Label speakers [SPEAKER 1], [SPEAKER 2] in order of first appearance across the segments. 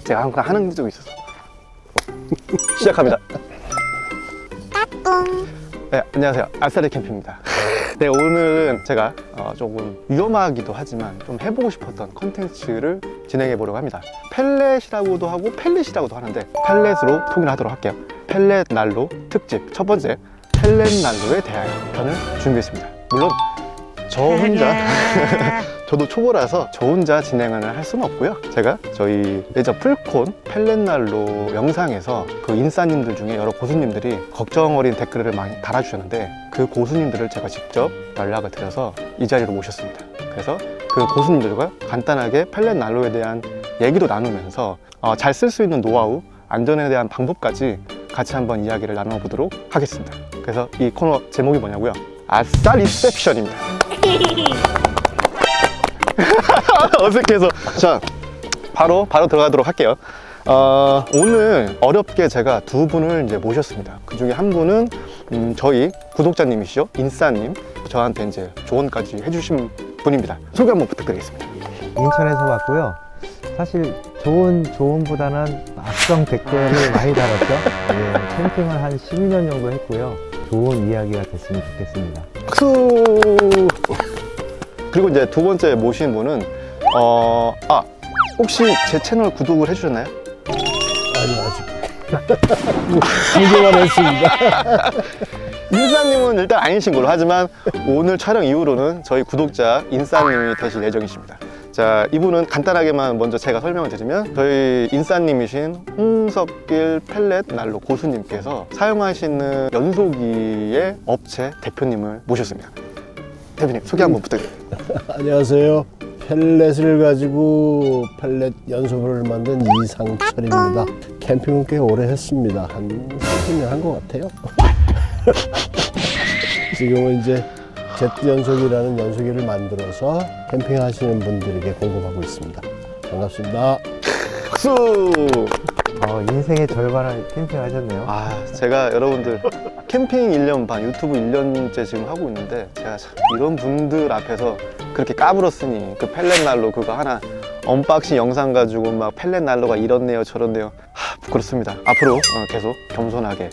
[SPEAKER 1] 제가 항상 하는 적이 있어서 시작합니다. 네, 안녕하세요. 알싸리 캠핑입니다. 네, 오늘은 제가 조금 위험하기도 하지만 좀 해보고 싶었던 컨텐츠를 진행해 보려고 합니다. 펠렛이라고도 하고 펠릿이라고도 하는데 펠렛으로 통일을 하도록 할게요. 펠렛 난로 특집 첫 번째, 펠렛 난로에 대하여 편을 준비했습니다. 물론 저 혼자 저도 초보라서 저 혼자 진행을 할 수는 없고요. 제가 저희 예전 풀콘 펠렛 난로 영상에서 그 인싸님들 중에 여러 고수님들이 걱정 어린 댓글을 많이 달아주셨는데 그 고수님들을 제가 직접 연락을 드려서 이 자리로 모셨습니다. 그래서 그 고수님들과 간단하게 펠렛 난로에 대한 얘기도 나누면서 잘 쓸 수 있는 노하우, 안전에 대한 방법까지 같이 한번 이야기를 나눠보도록 하겠습니다. 그래서 이 코너 제목이 뭐냐고요? 아싸 리셉션입니다. 어색해서. 자, 바로 들어가도록 할게요. 오늘 어렵게 제가 두 분을 이제 모셨습니다. 그 중에 한 분은 저희 구독자님이시죠, 인싸님. 저한테 이제 조언까지 해주신 분입니다. 소개 한번 부탁드리겠습니다.
[SPEAKER 2] 인천에서 왔고요. 사실 좋은 조언보다는 악성 댓글을 많이 달았죠. 예, 캠핑을 한 12년 정도 했고요. 좋은 이야기가 됐으면 좋겠습니다.
[SPEAKER 1] 박수! 그리고 이제 두 번째 모신 분은 혹시 제 채널 구독을 해주셨나요?
[SPEAKER 3] 아니요, 아직 구독만 했습니다.
[SPEAKER 1] 인싸님은 일단 아니신 걸로, 하지만 오늘 촬영 이후로는 저희 구독자 인싸님이 되실 예정이십니다. 자, 이분은 간단하게만 먼저 제가 설명을 드리면 저희 인싸님이신 홍석길 펠렛 난로 고수님께서 사용하시는 연소기의 업체 대표님을 모셨습니다. 대표님 소개 한번 부탁드립니다.
[SPEAKER 3] 안녕하세요. 펠렛을 가지고 펠렛 연소를 만든 이상철입니다. 캠핑은 꽤 오래 했습니다. 한 30년 한 것 같아요. 지금은 이제 제트 연소기라는 연소기를 만들어서 캠핑하시는 분들에게 공급하고 있습니다. 반갑습니다.
[SPEAKER 1] 박수!
[SPEAKER 2] 인생의 절반을 캠핑하셨네요.
[SPEAKER 1] 제가 여러분들 캠핑 1년 반, 유튜브 1년째 지금 하고 있는데 제가 참 이런 분들 앞에서 그렇게 까불었으니 그 펠렛 난로 그거 하나 언박싱 영상 가지고 막 펠렛 난로가 이렇네요 저렇네요, 부끄럽습니다. 앞으로 계속 겸손하게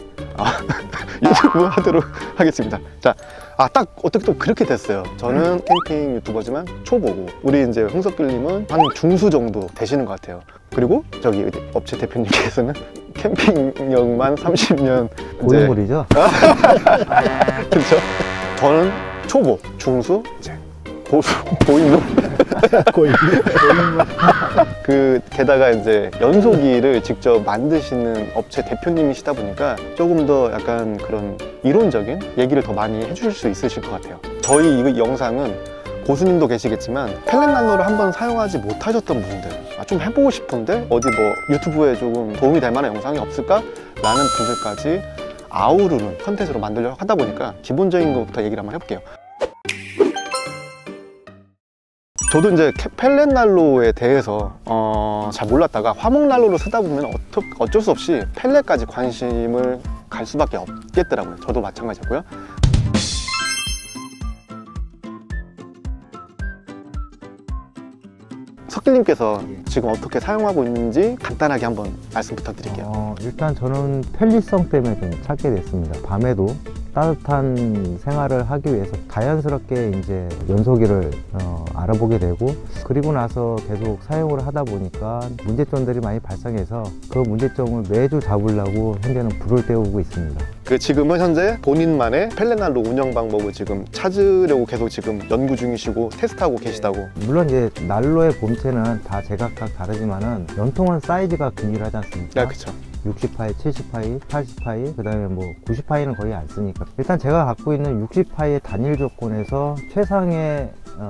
[SPEAKER 1] 유튜브 하도록 하겠습니다. 자, 딱 어떻게 또 그렇게 됐어요. 저는 캠핑 유튜버지만 초보고 우리 이제 홍석길님은 한 중수 정도 되시는 것 같아요. 그리고 저기 업체 대표님께서는 캠핑력만 30년
[SPEAKER 2] 고인물이죠?
[SPEAKER 1] 그렇죠. 저는 초보, 중수, 이제 고수, 고인물. 게다가 이제 연소기를 직접 만드시는 업체 대표님이시다 보니까 조금 더 약간 그런 이론적인 얘기를 더 많이 해주실 수 있으실 것 같아요. 저희 이 영상은 고수님도 계시겠지만 펠렛 난로를 한번 사용하지 못하셨던 분들, 좀 해보고 싶은데 어디 뭐 유튜브에 조금 도움이 될 만한 영상이 없을까? 라는 분들까지 아우르는 컨텐츠로 만들려고 하다 보니까 기본적인 것부터 얘기를 한번 해볼게요. 저도 이제 펠렛 난로에 대해서 잘 몰랐다가 화목 난로를 쓰다 보면 어쩔 수 없이 펠렛까지 관심을 갈 수밖에 없겠더라고요. 저도 마찬가지고요. 석길님께서 지금 어떻게 사용하고 있는지 간단하게 한번 말씀 부탁드릴게요.
[SPEAKER 2] 일단 저는 편리성 때문에 좀 찾게 됐습니다. 밤에도 따뜻한 생활을 하기 위해서 자연스럽게 이제 연소기를 알아보게 되고, 그리고 나서 계속 사용을 하다 보니까 문제점들이 많이 발생해서 그 문제점을 매주 잡으려고 현재는 불을 때우고 있습니다.
[SPEAKER 1] 지금은 현재 본인만의 펠렛 난로 운영 방법을 지금 찾으려고 계속 지금 연구 중이시고 테스트하고 계시다고.
[SPEAKER 2] 물론 이제 난로의 본체는 다 제각각 다르지만은 연통은 사이즈가 균일하지 않습니까?
[SPEAKER 1] 네, 그렇죠.
[SPEAKER 2] 60파이, 70파이, 80파이, 그 다음에 뭐 90파이는 거의 안 쓰니까 일단 제가 갖고 있는 60파이의 단일 조건에서 최상의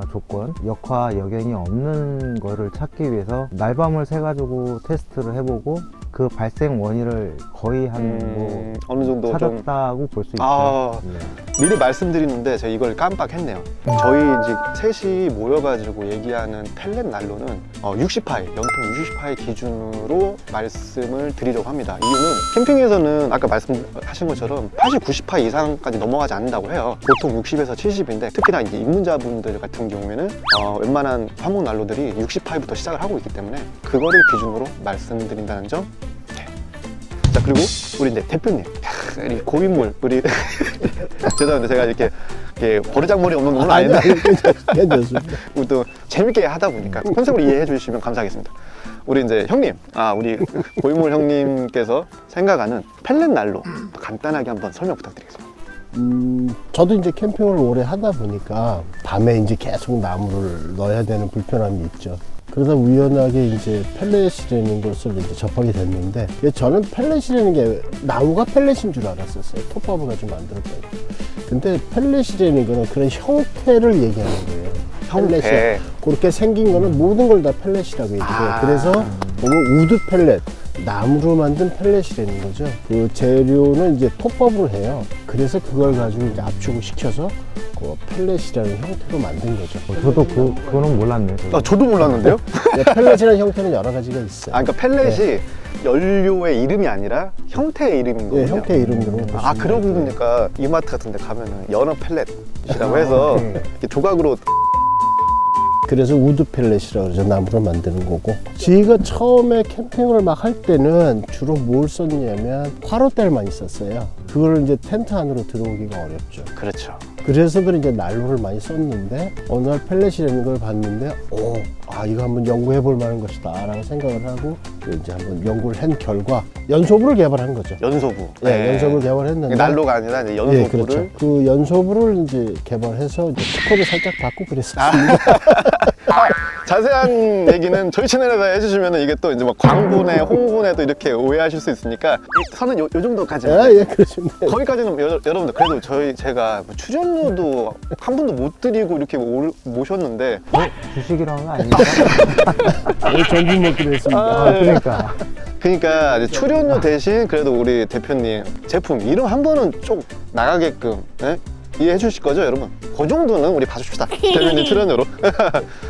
[SPEAKER 2] 조건, 역화, 역연이 없는 거를 찾기 위해서 날밤을 새 가지고 테스트를 해보고 그 발생 원인을 거의 한
[SPEAKER 1] 어느 정도 좀
[SPEAKER 2] 찾았다고 볼 수 있죠.
[SPEAKER 1] 아.
[SPEAKER 2] 네.
[SPEAKER 1] 미리 말씀드리는데 제가 이걸 깜빡했네요. 저희 이제 셋이 모여가지고 얘기하는 펠렛 난로는 60파이, 연통 60파이 기준으로 말씀을 드리려고 합니다. 이유는 캠핑에서는 아까 말씀하신 것처럼 80, 90파이 이상까지 넘어가지 않는다고 해요. 보통 60에서 70인데 특히나 이제 입문자분들 같은 경우에는 웬만한 화목 난로들이 60파이부터 시작을 하고 있기 때문에 그거를 기준으로 말씀드린다는 점. 네. 자, 그리고 우리 이제 대표님, 우리 고인물, 우리 죄송합니다. 제가 이렇게 버르장머리 없는 건 아닌데
[SPEAKER 3] 괜찮습니다.
[SPEAKER 1] 우리 또 재밌게 하다 보니까 컨셉을 이해해 주시면 감사하겠습니다. 우리 이제 형님, 우리 고인물 형님께서 생각하는 펠렛 난로 간단하게 한번 설명 부탁드리겠습니다.
[SPEAKER 3] 저도 이제 캠핑을 오래 하다 보니까 밤에 이제 계속 나무를 넣어야 되는 불편함이 있죠. 그러다 우연하게 이제 펠렛이라는 것을 이제 접하게 됐는데, 저는 펠렛이라는 게 나무가 펠렛인 줄 알았었어요. 톱밥을 가지고 만들었다고. 근데 펠렛이라는 거는 그런 형태를 얘기하는 거예요.
[SPEAKER 1] 형태.
[SPEAKER 3] 펠렛이 그렇게 생긴 거는 모든 걸 다 펠렛이라고 얘기해요. 그래서 보면 우드 펠렛, 나무로 만든 펠렛이라는 거죠. 그 재료는 이제 톱밥으로 해요. 그래서 그걸 가지고 이제 압축을 시켜서 그 펠렛이라는 형태로 만든 거죠.
[SPEAKER 2] 저도 그거는 몰랐네요.
[SPEAKER 1] 저도 몰랐는데요?
[SPEAKER 3] 펠렛이라는 형태는 여러 가지가 있어요.
[SPEAKER 1] 그러니까 펠렛이 연료의 이름이 아니라 형태의 이름인 거군요.
[SPEAKER 3] 네, 형태의 이름으로 보시면
[SPEAKER 1] 그러고 보니까 이마트 같은 데 가면은 연어 펠렛이라고 해서 이렇게 조각으로.
[SPEAKER 3] 그래서 우드 펠렛이라고 그러죠. 나무로 만드는 거고. 저희가 처음에 캠핑을 막 할 때는 주로 뭘 썼냐면 화로대를 많이 썼어요. 그걸 이제 텐트 안으로 들어오기가 어렵죠.
[SPEAKER 1] 그렇죠.
[SPEAKER 3] 그래서들 이제 난로를 많이 썼는데 어느 날 펠렛이라는 걸 봤는데 이거 한번 연구해 볼 만한 것이다 라고 생각을 하고 이제 한번 연구를 한 결과 연소부를 개발한 거죠.
[SPEAKER 1] 연소부.
[SPEAKER 3] 네, 연소부를 개발했는데
[SPEAKER 1] 난로가 아니라 이제 연소부를.
[SPEAKER 3] 네, 그렇죠. 그 연소부를 이제 개발해서 이제 특허도 살짝 받고 그랬었습니다.
[SPEAKER 1] 자세한 얘기는 저희 채널에서 해주시면 이게 또 이제 막 광고네, 홍보네 또 이렇게 오해하실 수 있으니까 선은 요 정도까지는.
[SPEAKER 3] 예, 그렇습니다.
[SPEAKER 1] 거기까지는 여러분들 그래도 제가 뭐 출연료도 한 번도 못 드리고 이렇게 모셨는데
[SPEAKER 2] 주식이라는 거 아닙니까?
[SPEAKER 3] 전진 먹기로 했습니다.
[SPEAKER 1] 그러니까 이제 출연료 대신 그래도 우리 대표님 제품 이름 한 번은 쭉 나가게끔 이해해 주실 거죠, 여러분? 그 정도는 우리 봐줍시다. 대표님 출연료로.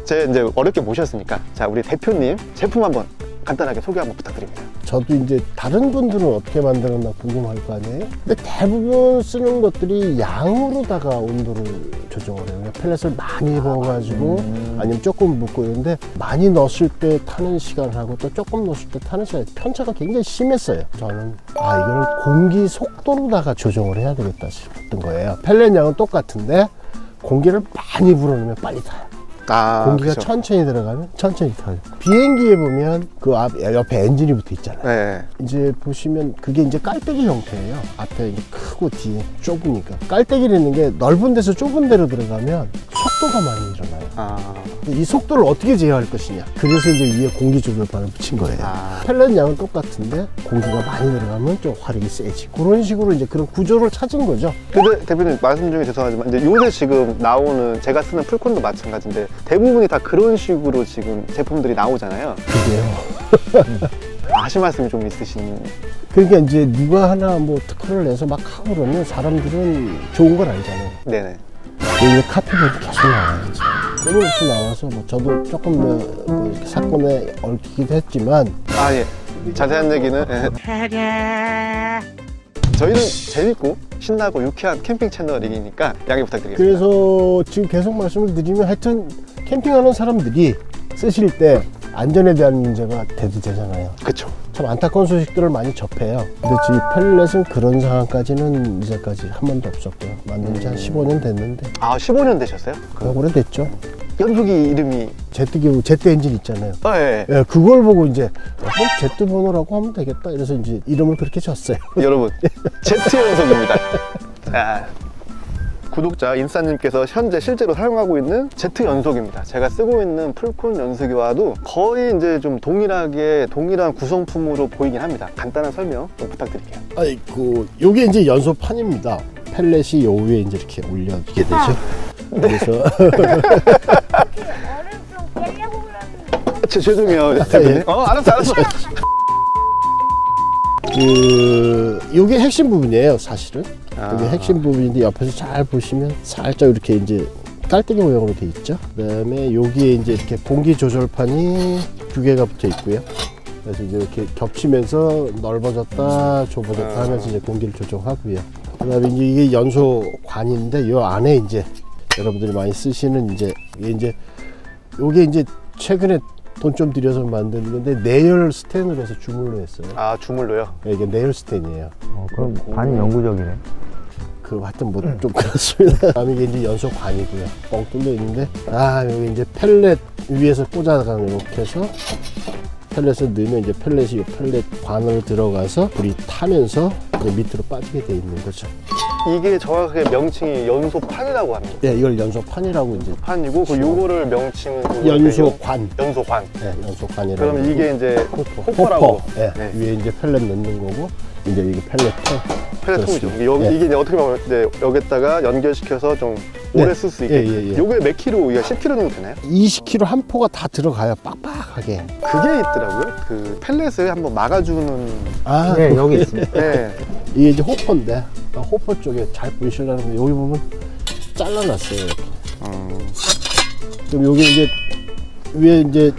[SPEAKER 1] 제가 이제 어렵게 모셨으니까. 자, 우리 대표님 제품 한번 간단하게 소개 한번 부탁드립니다.
[SPEAKER 3] 저도 이제 다른 분들은 어떻게 만들었나 궁금할 거 아니에요? 근데 대부분 쓰는 것들이 양으로다가 온도를 조정을 해요. 펠렛을 많이 넣어가지고 아니면 조금 붓고 이런데 많이 넣었을 때 타는 시간하고 또 조금 넣었을 때 타는 시간 편차가 굉장히 심했어요. 저는 이거를 공기 속도로다가 조정을 해야 되겠다 싶었던 거예요. 펠렛 양은 똑같은데 공기를 많이 불어넣으면 빨리 타요. 공기가
[SPEAKER 1] 그쵸.
[SPEAKER 3] 천천히 들어가면 천천히 타요. 비행기에 보면 그 옆에 엔진이 붙어 있잖아요.
[SPEAKER 1] 네.
[SPEAKER 3] 이제 보시면 그게 이제 깔때기 형태예요. 앞에 이제 크고 뒤에 좁으니까. 깔때기라는 게 넓은 데서 좁은 데로 들어가면 속도가 많이 일어나요. 이 속도를 어떻게 제어할 것이냐. 그래서 이제 위에 공기 조절판을 붙인 거예요. 펠렛 양은 똑같은데 공기가 많이 들어가면 좀 화력이 세지. 그런 식으로 이제 그런 구조를 찾은 거죠.
[SPEAKER 1] 근데 대표님 말씀 중에 죄송하지만 이제 요새 지금 나오는 제가 쓰는 풀콘도 마찬가지인데 대부분이 다 그런 식으로 지금 제품들이 나오잖아요.
[SPEAKER 3] 그게요.
[SPEAKER 1] 하실 말씀이 좀 있으신.
[SPEAKER 3] 그러니까 이제 누가 하나 뭐 특허를 내서 막 하고 그러면 사람들은 좋은 걸 알잖아요.
[SPEAKER 1] 네네.
[SPEAKER 3] 이게 카피본이 계속 나와요. 끊임없이 나와서 뭐 저도 조금 이렇게 사건에 얽히기도 했지만
[SPEAKER 1] 예. 자세한 얘기는 저희는 재밌고 신나고 유쾌한 캠핑 채널이니까 양해 부탁드리겠습니다.
[SPEAKER 3] 그래서 지금 계속 말씀을 드리면 하여튼 캠핑하는 사람들이 쓰실 때 안전에 대한 문제가 대두되잖아요.
[SPEAKER 1] 그쵸.
[SPEAKER 3] 참 안타까운 소식들을 많이 접해요. 근데 저희 펠렛은 그런 상황까지는 이제까지 한 번도 없었고요. 만든 지 한 15년 됐는데.
[SPEAKER 1] 15년 되셨어요?
[SPEAKER 3] 오래됐죠.
[SPEAKER 1] 연소기 이름이
[SPEAKER 3] 제트 엔진 있잖아요.
[SPEAKER 1] 예.
[SPEAKER 3] 예, 그걸 보고 이제 제트 번호라고 하면 되겠다. 이래서 이제 이름을 그렇게 줬어요.
[SPEAKER 1] 여러분, 제트 연속입니다. 구독자 인싸님께서 현재 실제로 사용하고 있는 제트 연속입니다. 제가 쓰고 있는 풀콘 연소기와도 거의 이제 좀 동일한 구성품으로 보이긴 합니다. 간단한 설명 좀 부탁드릴게요.
[SPEAKER 3] 요게 이제 연소판입니다. 펠렛이 요 위에 이제 이렇게 올려지게 되죠. 그래서
[SPEAKER 4] 얼음 좀 깨려고 그러는데
[SPEAKER 1] 죄송해요, 대표님. 알았어.
[SPEAKER 3] 요게 핵심 부분이에요, 사실은.
[SPEAKER 1] 아.
[SPEAKER 3] 이게 핵심 부분인데 옆에서 잘 보시면 살짝 이렇게 이제 깔때기 모양으로 돼 있죠. 그다음에 여기에 이제 이렇게 공기 조절판이 2개가 붙어 있고요. 그래서 이제 이렇게 겹치면서 넓어졌다 좁아졌다 하면서 이제 공기를 조정하고요. 그다음에 이제 이게 연소관인데 요 안에 이제 여러분들이 많이 쓰시는 이제 요게 이제 최근에 돈 좀 들여서 만든 건데 내열 스텐으로 해서 주물로 했어요.
[SPEAKER 1] 아, 주물로요?
[SPEAKER 3] 네, 이게 내열 스텐이에요.
[SPEAKER 2] 그럼 반영구적이네.
[SPEAKER 3] 하여튼 뭐 좀 그렇습니다. 다음에 이게 이제 연소관이고요. 뻥 뚫려 있는데, 여기 이제 펠렛 위에서 꽂아가는 이렇게 해서 펠렛을 넣으면 이제 펠렛이 이 펠렛 관으로 들어가서 불이 타면서 이제 밑으로 빠지게 돼 있는 거죠.
[SPEAKER 1] 이게 정확하게 명칭이 연소판이라고 합니다.
[SPEAKER 3] 네, 이걸 연소판이라고 이제
[SPEAKER 1] 판이고, 그 요거를 명칭은
[SPEAKER 3] 연소관.
[SPEAKER 1] 연소관.
[SPEAKER 3] 네, 연소관이라고.
[SPEAKER 1] 그러면 이게 이제
[SPEAKER 3] 호퍼.
[SPEAKER 1] 호퍼라고.
[SPEAKER 3] 네,
[SPEAKER 1] 네.
[SPEAKER 3] 위에 이제 펠렛 넣는 거고, 이제 이게 펠렛 통.
[SPEAKER 1] 펠렛통이죠.
[SPEAKER 3] 그렇습니다.
[SPEAKER 1] 이게 이제 어떻게 보면 이제 여기다가 연결시켜서 좀
[SPEAKER 3] 네.
[SPEAKER 1] 오래 쓸 수 있게.
[SPEAKER 3] 예.
[SPEAKER 1] 요게 몇 킬로, 이게 10킬로 정도 되나요?
[SPEAKER 3] 20kg 한 포가 다 들어가요. 빡빡하게.
[SPEAKER 1] 그게 있더라고요. 그 펠렛을 한번 막아주는.
[SPEAKER 2] 네, 여기 있습니다.
[SPEAKER 1] 네.
[SPEAKER 3] 이게 이제 호퍼인데, 호퍼 쪽에 잘 보이시려면 여기 보면 잘라놨어요. 이렇게. 그럼 여기 이제 위에 이제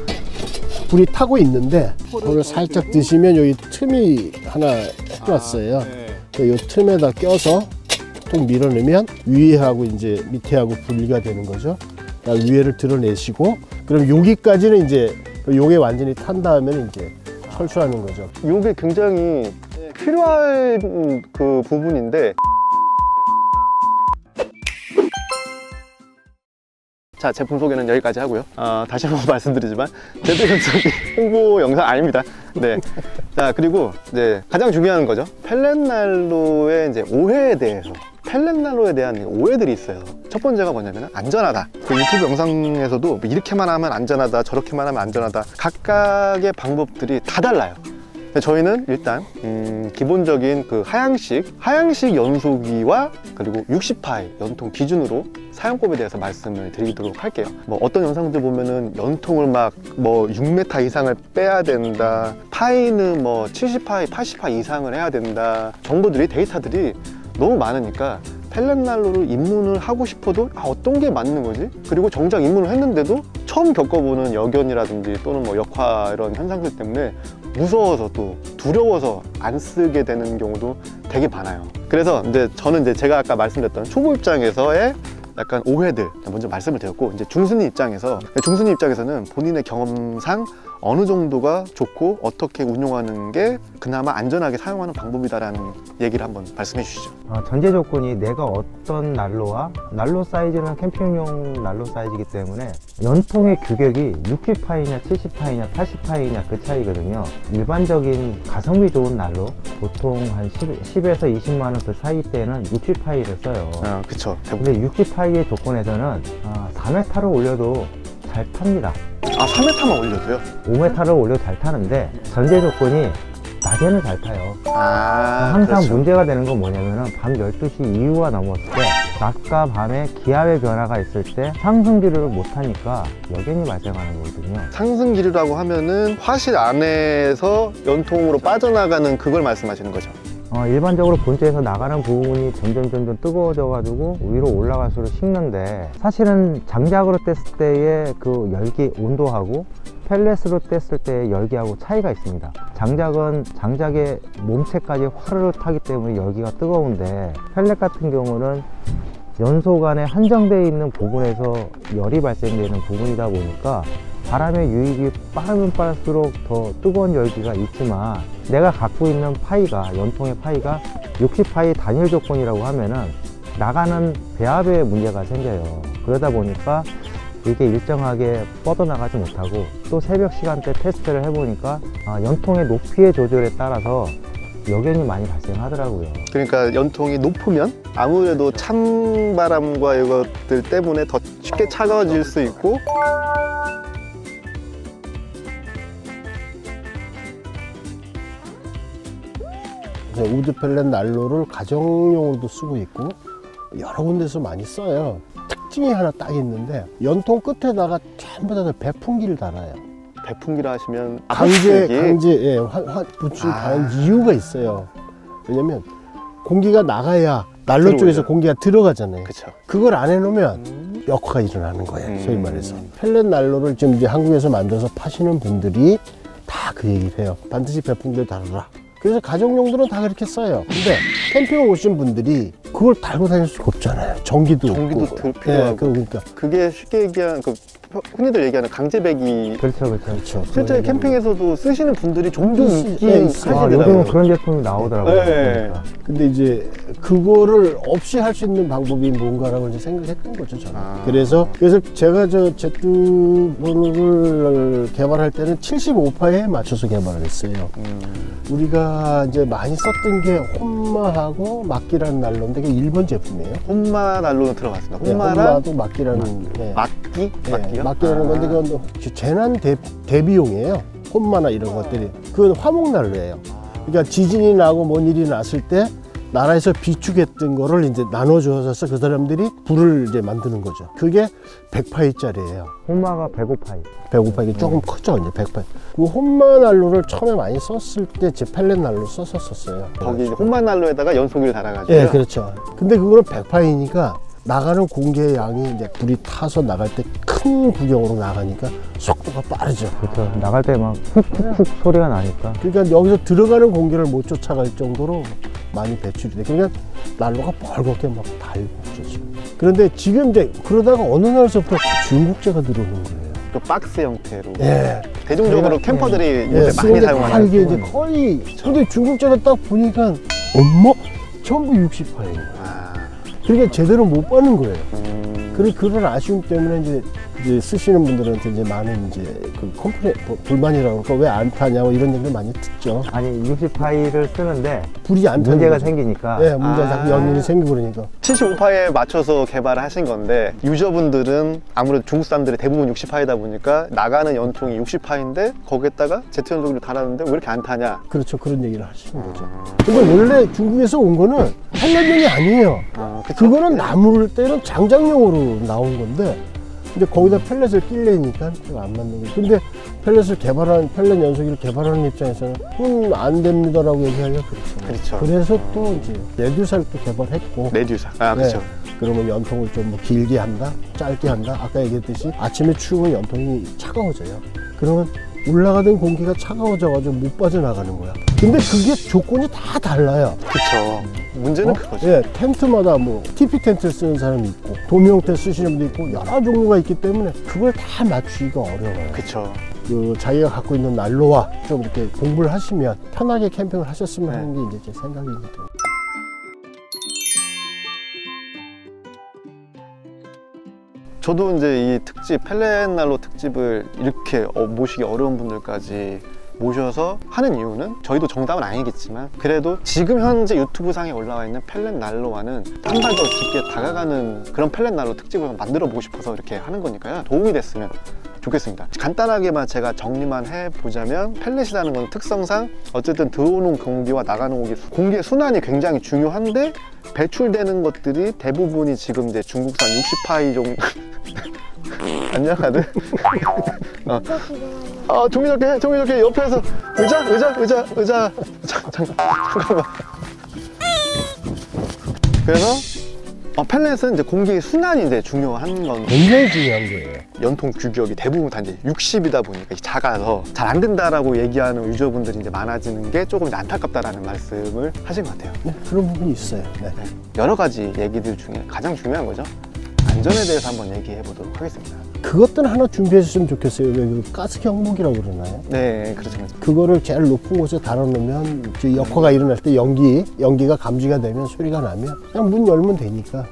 [SPEAKER 3] 불이 타고 있는데, 그걸 살짝 드시면 여기 틈이 하나 해놨어요. 이 틈에다 껴서 통 밀어넣으면 위에하고 이제 밑에하고 분리가 되는 거죠. 위에를 드러내시고, 그럼 여기까지는 이제 요게 완전히 탄 다음에는 이제 철수하는 거죠.
[SPEAKER 1] 요게 굉장히 필요할 그 부분인데. 자, 제품 소개는 여기까지 하고요. 다시 한번 말씀드리지만 대대적인 홍보 영상 아닙니다. 네. 자, 그리고 이제 가장 중요한 거죠. 펠렛난로의 이제 오해에 대해서. 펠렛난로에 대한 오해들이 있어요. 첫 번째가 뭐냐면 안전하다. 그 유튜브 영상에서도 이렇게만 하면 안전하다, 저렇게만 하면 안전하다. 각각의 방법들이 다 달라요. 저희는 일단 기본적인 그 하향식 연소기와 그리고 60파이 연통 기준으로 사용법에 대해서 말씀을 드리도록 할게요. 뭐 어떤 영상들 보면은 연통을 막 뭐 6m 이상을 빼야 된다, 파이는 뭐 70파이, 80파이 이상을 해야 된다, 정보들이, 데이터들이 너무 많으니까 펠렛난로를 입문을 하고 싶어도 어떤 게 맞는 거지? 그리고 정작 입문을 했는데도 처음 겪어보는 역연이라든지 또는 뭐 역화 이런 현상들 때문에 무서워서 또 두려워서 안 쓰게 되는 경우도 되게 많아요. 그래서 이제 저는 이제 제가 아까 말씀드렸던 초보 입장에서의 약간 오해들 먼저 말씀을 드렸고, 이제 중순위 입장에서는 본인의 경험상 어느 정도가 좋고 어떻게 운용하는 게 그나마 안전하게 사용하는 방법이다라는 얘기를 한번 말씀해 주시죠.
[SPEAKER 2] 전제 조건이 내가 어떤 난로와 난로 사이즈는 캠핑용 난로 사이즈이기 때문에 연통의 규격이 60파이냐 70파이냐 80파이냐 그 차이거든요. 일반적인 가성비 좋은 난로 보통 한 10에서 20만 원 그 사이 때는 60파이를 써요.
[SPEAKER 1] 그쵸.
[SPEAKER 2] 근데 60파이의 조건에서는 4m를 올려도 잘 탑니다.
[SPEAKER 1] 3m만 올려도요?
[SPEAKER 2] 5m를 올려도 잘 타는데 전제 조건이 낮에는 잘 타요. 항상
[SPEAKER 1] 그렇죠.
[SPEAKER 2] 문제가 되는 건 뭐냐면은 밤 12시 이후가 넘었을 때 낮과 밤에 기압의 변화가 있을 때 상승 기류를 못 하니까 역연이 발생하는 거거든요.
[SPEAKER 1] 상승 기류라고 하면은 화실 안에서 연통으로 빠져나가는 그걸 말씀하시는 거죠?
[SPEAKER 2] 일반적으로 본체에서 나가는 부분이 점점 뜨거워져 가지고 위로 올라갈수록 식는데, 사실은 장작으로 뗐을 때의 그 열기 온도하고 펠렛으로 뗐을 때의 열기하고 차이가 있습니다. 장작은 장작의 몸체까지 화르르 타기 때문에 열기가 뜨거운데, 펠렛 같은 경우는 연소관에 한정되어 있는 부분에서 열이 발생되는 부분이다 보니까 바람의 유입이 빠르면 빠를수록 더 뜨거운 열기가 있지만, 내가 갖고 있는 파이가, 연통의 파이가 60파이 단일 조건이라고 하면은 나가는 배합에 문제가 생겨요. 그러다 보니까 이게 일정하게 뻗어나가지 못하고, 또 새벽 시간대 테스트를 해보니까 연통의 높이의 조절에 따라서 역연이 많이 발생하더라고요.
[SPEAKER 1] 그러니까 연통이 높으면 아무래도 찬바람과 이것들 때문에 더 쉽게 차가워질 수 있고,
[SPEAKER 3] 우드 펠렛 난로를 가정용으로도 쓰고 있고 여러 군데서 많이 써요. 특징이 하나 딱 있는데, 연통 끝에다가 전부 다 배풍기를 달아요.
[SPEAKER 1] 배풍기라 하시면
[SPEAKER 3] 강제
[SPEAKER 1] 압력수색이-
[SPEAKER 3] 예, 분출이 가는 이유가 있어요. 왜냐면 공기가 나가야 난로
[SPEAKER 1] 들어오죠.
[SPEAKER 3] 쪽에서 공기가 들어가잖아요.
[SPEAKER 1] 그쵸.
[SPEAKER 3] 그걸 안 해놓으면 역화가 일어나는 거예요. 소위
[SPEAKER 1] 음.
[SPEAKER 3] 말해서. 펠렛 난로를 지금 이제 한국에서 만들어서 파시는 분들이 다 그 얘기를 해요. 반드시 배풍기를 다루라. 그래서 가정용도는 다 그렇게 써요. 근데 캠핑 오신 분들이 그걸 달고 다닐 수가 없잖아요. 전기도 없고.
[SPEAKER 1] 들 필요하고.
[SPEAKER 3] 그러니까
[SPEAKER 1] 그게 쉽게 얘기한 그 흔히들 얘기하는 강제배기.
[SPEAKER 2] 그렇죠.
[SPEAKER 3] 그렇죠.
[SPEAKER 1] 실제 캠핑에서도 쓰시는 분들이 종종 있긴
[SPEAKER 3] 예, 있어요.
[SPEAKER 2] 아, 요즘은
[SPEAKER 1] 하시더라고요.
[SPEAKER 2] 그런 제품이 나오더라고요.
[SPEAKER 1] 네.
[SPEAKER 2] 보니까.
[SPEAKER 3] 근데 이제 그거를 없이 할 수 있는 방법이 뭔가라고 이제 생각했던 거죠, 저는.
[SPEAKER 1] 아.
[SPEAKER 3] 그래서 제가 저 제트볼을 개발할 때는 75파에 맞춰서 개발을 했어요. 우리가 이제 많이 썼던 게 홈마하고 막기라는 난로인데 그게 일본 제품이에요.
[SPEAKER 1] 홈마 난로는 들어갔습니다.
[SPEAKER 3] 네,
[SPEAKER 1] 홈마랑
[SPEAKER 3] 홈마도 막기라는 예.
[SPEAKER 1] 막기?
[SPEAKER 3] 예,
[SPEAKER 1] 막기요?
[SPEAKER 3] 막기라는 건데 그건 재난 대비용이에요. 홈마나 이런 것들이. 그건 화목난로예요. 그러니까 지진이 나고 뭔 일이 났을 때 나라에서 비축했던 거를 이제 나눠줘서 그 사람들이 불을 이제 만드는 거죠. 그게 100파이짜리예요.
[SPEAKER 2] 홈마가 105파이.
[SPEAKER 3] 105파이 조금 크죠, 이제 100파이. 그 홈마 난로를 처음에 많이 썼을 때 제 펠렛 난로 썼었어요.
[SPEAKER 1] 거기 이제 홈마 난로에다가 연소기를 달아가지고.
[SPEAKER 3] 예, 그렇죠. 근데 그거는 100파이니까 나가는 공기의 양이 이제 불이 타서 나갈 때 큰 구경으로 나가니까 속도가 빠르죠.
[SPEAKER 2] 그렇죠. 나갈 때 막 훅훅훅 소리가 나니까.
[SPEAKER 3] 그러니까 여기서 들어가는 공기를 못 쫓아갈 정도로 많이 배출이 돼. 그러니까 난로가 벌겋게 막 달고 그러죠. 그런데 지금 이제 그러다가 어느 날서부터 중국제가 들어오는 거예요.
[SPEAKER 1] 그 박스 형태로.
[SPEAKER 3] 예.
[SPEAKER 1] 대중적으로
[SPEAKER 3] 제가-
[SPEAKER 1] 캠퍼들이
[SPEAKER 3] 예,
[SPEAKER 1] 요새 많이
[SPEAKER 3] 쓰는데 다
[SPEAKER 1] 사용하는.
[SPEAKER 3] 이게 이제 거의. 근데 중국제를 딱 보니까 엄마 전부 60파예요.
[SPEAKER 1] 아,
[SPEAKER 3] 그러니까 제대로 못 받는 거예요.
[SPEAKER 1] 그리고
[SPEAKER 3] 그런 아쉬움 때문에 이제 쓰시는 분들한테 이제 많은 이제 그 컴플레인, 불만이라고 그러니까 왜 안 타냐고 이런 얘기를 많이 듣죠.
[SPEAKER 2] 아니 60파이를 쓰는데
[SPEAKER 3] 불이 안 타는
[SPEAKER 2] 문제가
[SPEAKER 3] 거죠.
[SPEAKER 2] 생기니까.
[SPEAKER 3] 예, 문제가 자꾸 연인이 생기고 그러니까.
[SPEAKER 1] 75파에 맞춰서 개발을 하신 건데 유저분들은 아무래도 중국 사람들이 대부분 60파이다 보니까 나가는 연통이 60파인데 거기에다가 제트 연소기를 달았는데 왜 이렇게 안 타냐.
[SPEAKER 3] 그렇죠. 그런 얘기를 하시는 거죠. 근데 원래 중국에서 온 거는 펠렛용이 아니에요.
[SPEAKER 1] 그쵸?
[SPEAKER 3] 그거는 나무를 때는 장작용으로 나온 건데 근데 거기다 펠렛을 끼려니까 안 맞는 거예요. 근데 펠렛 연소기를 개발하는 입장에서는 안 됩니다라고 얘기하려고 그랬어요.
[SPEAKER 1] 그렇죠.
[SPEAKER 3] 그래서 또 이제 레듀사를 또 개발했고
[SPEAKER 1] 레듀사. 아, 그렇죠.
[SPEAKER 3] 네. 그러면 연통을 좀 뭐 길게 한다, 짧게 한다. 아까 얘기했듯이 아침에 추우면 연통이 차가워져요. 그러면 올라가던 공기가 차가워져가지고 못 빠져나가는 거야. 근데 그게 조건이 다 달라요.
[SPEAKER 1] 그쵸. 문제는 그거죠.
[SPEAKER 3] 예, 텐트마다 뭐 TP 텐트 쓰는 사람이 있고 도명 텐트 쓰시는 분도 있고 여러 종류가 있기 때문에 그걸 다 맞추기가 어려워요.
[SPEAKER 1] 그쵸.
[SPEAKER 3] 그 자기가 갖고 있는 난로와 좀 이렇게 공부를 하시면 편하게 캠핑을 하셨으면
[SPEAKER 1] 네.
[SPEAKER 3] 하는 게 이제 제 생각입니다.
[SPEAKER 1] 저도 이제 이 특집, 펠렛 난로 특집을 이렇게 모시기 어려운 분들까지 모셔서 하는 이유는 저희도 정답은 아니겠지만 그래도 지금 현재 유튜브 상에 올라와 있는 펠렛 난로와는 한 발 더 깊게 다가가는 그런 펠렛 난로 특집을 만들어 보고 싶어서 이렇게 하는 거니까요. 도움이 됐으면 좋겠습니다. 간단하게만 제가 정리만 해보자면 펠렛이라는 건 특성상 어쨌든 들어오는 공기와 나가는 공기의 순환이 굉장히 중요한데 배출되는 것들이 대부분이 지금 이제 중국산 60파이 정도 안녕하들 종이접기 옆에서 의자 잠깐만. 그래서 펠렛은 이제 공기의 순환이 이제 중요한 건
[SPEAKER 3] 굉장히 중요한 거예요.
[SPEAKER 1] 연통 규격이 대부분 다 이제 60이다 보니까 작아서 잘 안 된다라고 얘기하는 유저분들이 이제 많아지는 게 조금 이제 안타깝다라는 말씀을 하신 것 같아요.
[SPEAKER 3] 네, 그런 부분이 있어요. 네.
[SPEAKER 1] 여러 가지 얘기들 중에 가장 중요한 거죠. 안전에 대해서 한번 얘기해 보도록 하겠습니다.
[SPEAKER 3] 그것들은 하나 준비해 주시면 좋겠어요. 왜 그 가스 경보기라고 그러나요?
[SPEAKER 1] 네, 그렇죠.
[SPEAKER 3] 그거를 제일 높은 곳에 달아놓으면 그 역화가 일어날 때 연기가 감지가 되면 소리가 나면 그냥 문 열면 되니까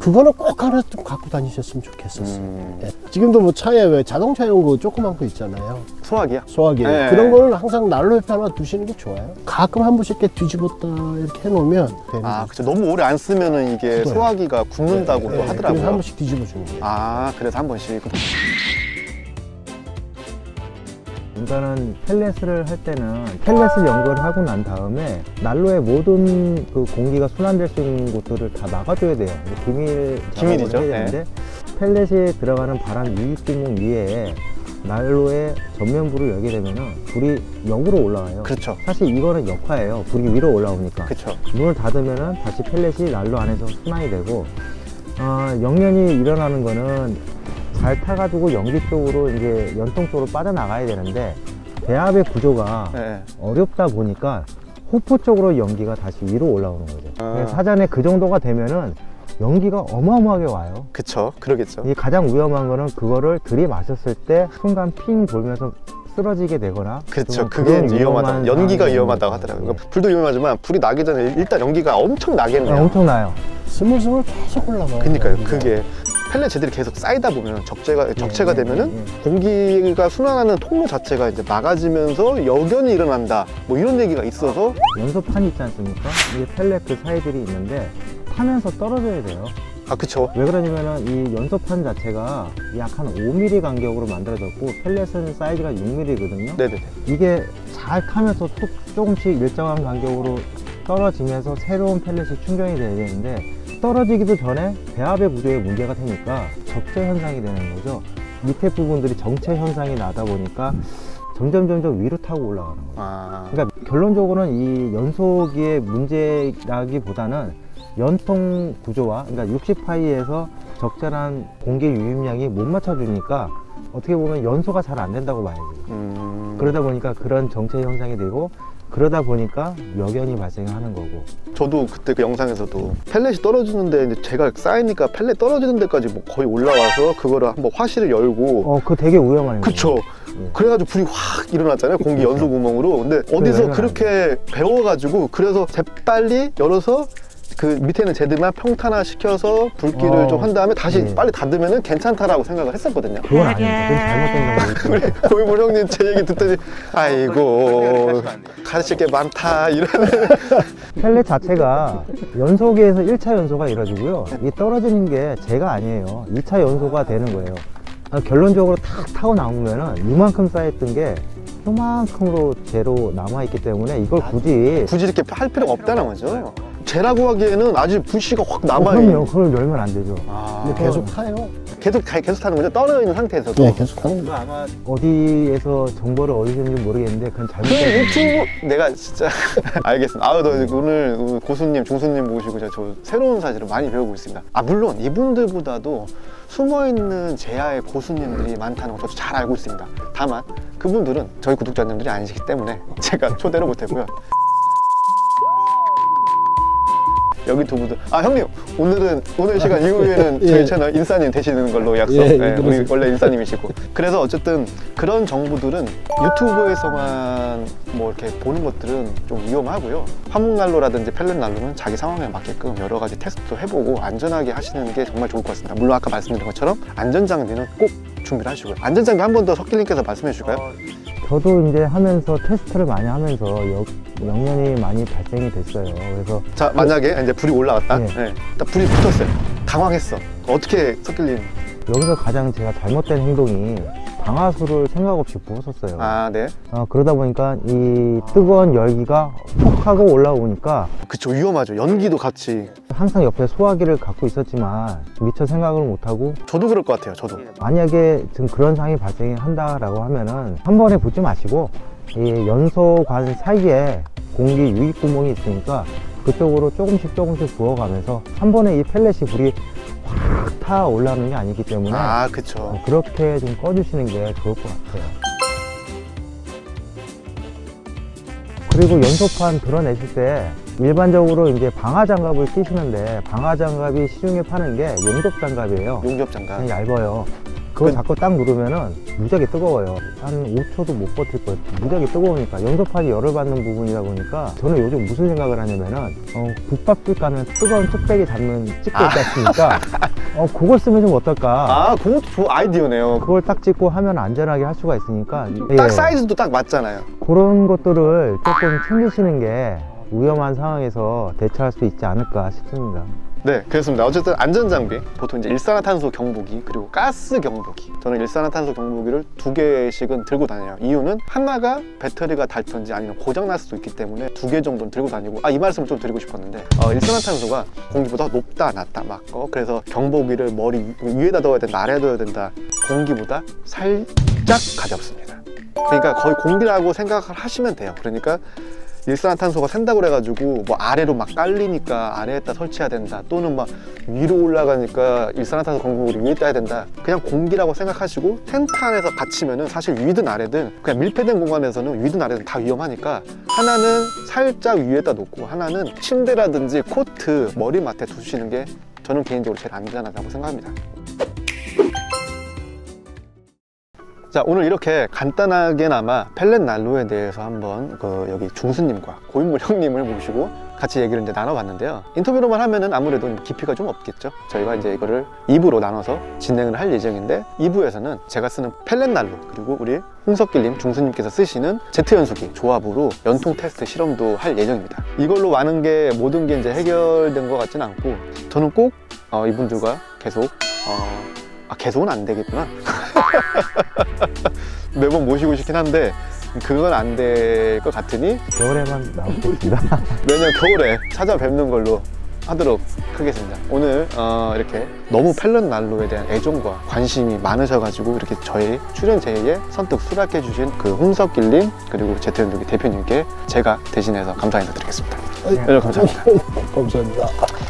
[SPEAKER 3] 그거는 꼭 하나 좀 갖고 다니셨으면 좋겠었어요. 예. 지금도 뭐 차에 왜 자동차용 그 조그만 거 있잖아요.
[SPEAKER 1] 소화기요?
[SPEAKER 3] 소화기.
[SPEAKER 1] 네.
[SPEAKER 3] 그런 거는 항상 난로 옆에 하나 두시는 게 좋아요. 가끔 한 번씩 이렇게 뒤집었다 이렇게 해놓으면 되는
[SPEAKER 1] 아,
[SPEAKER 3] 거죠.
[SPEAKER 1] 그렇죠. 너무 오래 안 쓰면은 이게
[SPEAKER 3] 그거요.
[SPEAKER 1] 소화기가 굽는다고 또
[SPEAKER 3] 그래서 한
[SPEAKER 1] 하더라고요.
[SPEAKER 3] 번씩 뒤집어 주는 거예요.
[SPEAKER 1] 아, 그래서 한 번씩.
[SPEAKER 2] 일단은 펠렛을 할 때는 펠렛을 연결을 하고 난 다음에 난로의 모든 그 공기가 순환될 수 있는 곳들을 다 막아줘야 돼요.
[SPEAKER 1] 기밀이죠.
[SPEAKER 2] 해야 되는데 펠렛이 들어가는 바람 유입 구멍 위에 난로의 전면불을 열게 되면은 불이 역으로 올라와요.
[SPEAKER 1] 그렇죠.
[SPEAKER 2] 사실 이거는 역화예요. 불이 위로 올라오니까.
[SPEAKER 1] 그렇죠.
[SPEAKER 2] 문을 닫으면은 다시 펠렛이 난로 안에서 순환이 되고, 역련이 일어나는 거는 잘 타가지고 연기 쪽으로 이제 연통 쪽으로 빠져나가야 되는데, 배합의 구조가
[SPEAKER 1] 네.
[SPEAKER 2] 어렵다 보니까 호포 쪽으로 연기가 다시 위로 올라오는 거죠.
[SPEAKER 1] 아.
[SPEAKER 2] 사전에 그 정도가 되면은 연기가 어마어마하게 와요.
[SPEAKER 1] 그쵸. 그러겠죠.
[SPEAKER 2] 이 가장 위험한 거는 그거를 들이마셨을 때 순간 핑 돌면서 쓰러지게 되거나.
[SPEAKER 1] 그쵸.
[SPEAKER 2] 좀
[SPEAKER 1] 그게
[SPEAKER 2] 그런
[SPEAKER 1] 위험하다.
[SPEAKER 2] 위험한
[SPEAKER 1] 연기가
[SPEAKER 2] 상황이
[SPEAKER 1] 위험하다고
[SPEAKER 2] 있는
[SPEAKER 1] 하더라고요.
[SPEAKER 2] 거죠.
[SPEAKER 1] 그러니까 불도 위험하지만 불이 나기 전에 일단 연기가 엄청 나겠네요.
[SPEAKER 2] 엄청나요.
[SPEAKER 3] 스물스물 계속 올라가요.
[SPEAKER 1] 그러니까요. 그게 펠렛 계속 쌓이다 보면 적체가 되면은 공기가 순환하는 통로 자체가 이제 막아지면서 역연이 일어난다. 뭐 이런 얘기가 있어서
[SPEAKER 2] 연소판이 있지 않습니까? 이게 펠렛 그 사이들이 있는데 타면서 떨어져야 돼요.
[SPEAKER 1] 아 그쵸.
[SPEAKER 2] 왜 그러냐면은 이 연소판 자체가 약 한 5mm 간격으로 만들어졌고 펠렛은 사이즈가 6mm거든요.
[SPEAKER 1] 네네네.
[SPEAKER 2] 이게 잘 타면서 조금씩 일정한 간격으로 떨어지면서 새로운 펠렛이 충전이 돼야 되는데, 떨어지기도 전에 배합의 구조에 문제가 되니까 적재 현상이 되는 거죠. 밑에 부분들이 정체 현상이 나다 보니까 점점 위로 타고 올라가는 거예요.
[SPEAKER 1] 아
[SPEAKER 2] 그러니까 결론적으로는 이 연소기의 문제라기보다는 연통 구조와, 그러니까 60파이에서 적절한 공기 유입량이 못 맞춰주니까 어떻게 보면 연소가 잘 안 된다고 봐야지. 그러다 보니까 그런 정체 현상이 되고, 그러다 보니까 역연이 발생하는 거고.
[SPEAKER 1] 저도 그때 그 영상에서도 펠렛이 떨어지는데 이제 제가 쌓이니까 펠렛 떨어지는 데까지 뭐 거의 올라와서 그거를 한번 화실을 열고
[SPEAKER 2] 그거 되게 위험한 거예요.
[SPEAKER 1] 그쵸.
[SPEAKER 2] 예.
[SPEAKER 1] 그래가지고 불이 확 일어났잖아요. 공기 연소 구멍으로. 근데 어디서
[SPEAKER 2] 열면
[SPEAKER 1] 그렇게 배워가지고 그래서 재빨리 열어서 그 밑에는 제드만 평탄화 시켜서 불길을 좀 한 다음에 다시
[SPEAKER 2] 네.
[SPEAKER 1] 빨리 닫으면 괜찮다라고 생각을 했었거든요.
[SPEAKER 2] 그건 아닙니다. 그건 잘못된 거고.
[SPEAKER 1] 우리 고인물 형님 제 얘기 듣더니 아이고 가르칠 게 많다 이러는.
[SPEAKER 2] 펠렛 자체가 연소기에서 1차 연소가 이루어지고요. 이 떨어지는 게 제가 아니에요. 2차 연소가 되는 거예요. 결론적으로 탁 타고 나오면은 이만큼 쌓였던 게 요만큼으로 재로 남아있기 때문에 이걸 굳이
[SPEAKER 1] 이렇게 할 필요가 없다는 거죠. 재라고 하기에는 아직 불씨가 확 남아요.
[SPEAKER 2] 그럼요. 그걸 열면 안 되죠.
[SPEAKER 3] 근데 계속 타요.
[SPEAKER 1] 계속 타는 거죠. 떨어져 있는 상태에서도.
[SPEAKER 3] 네, 계속 타는 거예요.
[SPEAKER 1] 아마
[SPEAKER 2] 어디에서 정보를 얻으셨는지 모르겠는데 그건
[SPEAKER 1] 그
[SPEAKER 2] 잘못된
[SPEAKER 1] 유튜브 내가 진짜 알겠습니다. 너 오늘 고수님, 중수님 모시고 저 새로운 사실을 많이 배우고 있습니다. 물론 이분들보다도 숨어있는 제야의 고수님들이 많다는 거 저도 잘 알고 있습니다. 다만 그분들은 저희 구독자님들이 아니시기 때문에 제가 초대를 못했고요. 여기 두 분들, 형님 오늘 시간 이후에는
[SPEAKER 3] 예.
[SPEAKER 1] 저희 채널 인싸님 되시는 걸로 약속.
[SPEAKER 3] 예,
[SPEAKER 1] 우리 원래 인싸님이시고. 그래서 어쨌든 그런 정보들은 유튜브에서만 뭐 이렇게 보는 것들은 좀 위험하고요. 화목난로라든지 펠렛난로는 자기 상황에 맞게끔 여러 가지 테스트도 해보고 안전하게 하시는 게 정말 좋을 것 같습니다. 물론 아까 말씀드린 것처럼 안전장비는 꼭 준비를 하시고요. 안전장비 한 번 더 석길님께서 말씀해 주실까요?
[SPEAKER 2] 저도 이제 하면서 테스트를 많이 하면서 역련이 많이 발생이 됐어요. 그래서
[SPEAKER 1] 자, 만약에 이제 불이 올라왔다.
[SPEAKER 2] 네.
[SPEAKER 1] 네. 딱 불이 붙었어요. 당황했어. 어떻게 석길님?
[SPEAKER 2] 여기서 가장 제가 잘못된 행동이 방아쇠를 생각 없이 부었었어요.
[SPEAKER 1] 네.
[SPEAKER 2] 그러다 보니까 이 뜨거운 열기가 푹 하고 올라오니까
[SPEAKER 1] 그쵸, 위험하죠. 연기도 같이.
[SPEAKER 2] 항상 옆에 소화기를 갖고 있었지만 미처 생각을 못하고,
[SPEAKER 1] 저도 그럴 것 같아요. 저도.
[SPEAKER 2] 만약에 지금 그런 상황이 발생한다라고 하면은 한 번에 붓지 마시고 이 연소관 사이에 공기 유입 구멍이 있으니까 그쪽으로 조금씩 부어가면서 한 번에 이 펠렛이 불이 확 타 올라오는 게 아니기 때문에
[SPEAKER 1] 그쵸.
[SPEAKER 2] 그렇게 좀 꺼주시는 게 좋을 것 같아요. 그리고 연소판 드러내실 때 일반적으로 이제 방화장갑을 끼시는데, 방화장갑이 시중에 파는 게 용접장갑이에요.
[SPEAKER 1] 용접장갑.
[SPEAKER 2] 그냥 얇아요. 그거 자꾸 딱 누르면은 무지하게 뜨거워요. 한 5초도 못 버틸 거예요. 무지하게 뜨거우니까. 연소판이 열을 받는 부분이다 보니까 저는 요즘 무슨 생각을 하냐면은 국밥집 가면 뜨거운 뚝배기 잡는 찍고 있지 않습니까? 그걸 쓰면 좀 어떨까?
[SPEAKER 1] 그것도 좋은 아이디어네요.
[SPEAKER 2] 그걸 딱 찍고 하면 안전하게 할 수가 있으니까
[SPEAKER 1] 딱 사이즈도 딱 맞잖아요.
[SPEAKER 2] 그런 것들을 조금 챙기시는 게 위험한 상황에서 대처할 수 있지 않을까 싶습니다.
[SPEAKER 1] 네, 그렇습니다. 어쨌든 안전장비, 보통 이제 일산화탄소 경보기 그리고 가스 경보기. 저는 일산화탄소 경보기를 2개씩은 들고 다녀요. 이유는 하나가 배터리가 닳든지 아니면 고장날 수도 있기 때문에 2개 정도는 들고 다니고, 이 말씀을 좀 드리고 싶었는데, 일산화탄소가 공기보다 높다 낮다 맞고, 그래서 경보기를 머리 위에다 둬야 된다 아래에 둬야 된다, 공기보다 살짝 가볍습니다. 그러니까 거의 공기라고 생각을 하시면 돼요. 그러니까 일산화탄소가 샌다고 그래가지고 뭐 아래로 막 깔리니까 아래에다 설치해야 된다, 또는 막 위로 올라가니까 일산화탄소 경보기를 위에 따야 된다, 그냥 공기라고 생각하시고 텐트 안에서 갇히면은 사실 위든 아래든 그냥 밀폐된 공간에서는 위든 아래든 다 위험하니까 하나는 살짝 위에다 놓고 하나는 침대라든지 코트, 머리맡에 두시는 게 저는 개인적으로 제일 안전하다고 생각합니다. 자, 오늘 이렇게 간단하게나마 펠렛 난로에 대해서 한번 여기 중수님과 고인물 형님을 모시고 같이 얘기를 이제 나눠봤는데요. 인터뷰로만 하면은 아무래도 깊이가 좀 없겠죠. 저희가 이제 이거를 2부로 나눠서 진행을 할 예정인데, 2부에서는 제가 쓰는 펠렛 난로 그리고 우리 홍석길님, 중수님께서 쓰시는 제트연소기 조합으로 연통 테스트 실험도 할 예정입니다. 이걸로 모든 게 이제 해결된 것 같지는 않고, 저는 꼭 이분들과 계속 계속은 안 되겠구나. 매번 모시고 싶긴 한데 그건 안 될 것 같으니
[SPEAKER 2] 겨울에만 나오겠습니다.
[SPEAKER 1] 매년 겨울에 찾아뵙는 걸로 하도록 하겠습니다. 오늘 이렇게 너무 펠렛 난로에 대한 애정과 관심이 많으셔가지고 이렇게 저희 출연 제의에 선뜻 수락해 주신 그 홍석길님 그리고 제트연소기 대표님께 제가 대신해서 감사 인사드리겠습니다. 여러분 감사합니다.
[SPEAKER 3] 감사합니다.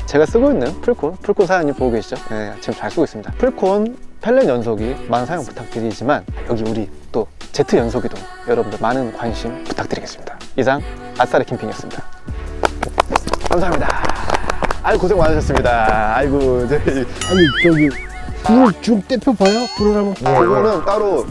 [SPEAKER 1] 제가 쓰고 있는 풀콘 사장님 보고 계시죠? 네, 지금 잘 쓰고 있습니다. 풀콘 펠렛 연소기 많은 사용 부탁드리지만, 여기 우리 또 제트 연소기도 여러분들 많은 관심 부탁드리겠습니다. 이상 아싸리 캠핑이었습니다. 감사합니다. 아이고 고생 많으셨습니다. 아이고
[SPEAKER 3] 아니 저기 불을 쭉 떼펴봐요? 불을 한번.
[SPEAKER 1] 그거는 따로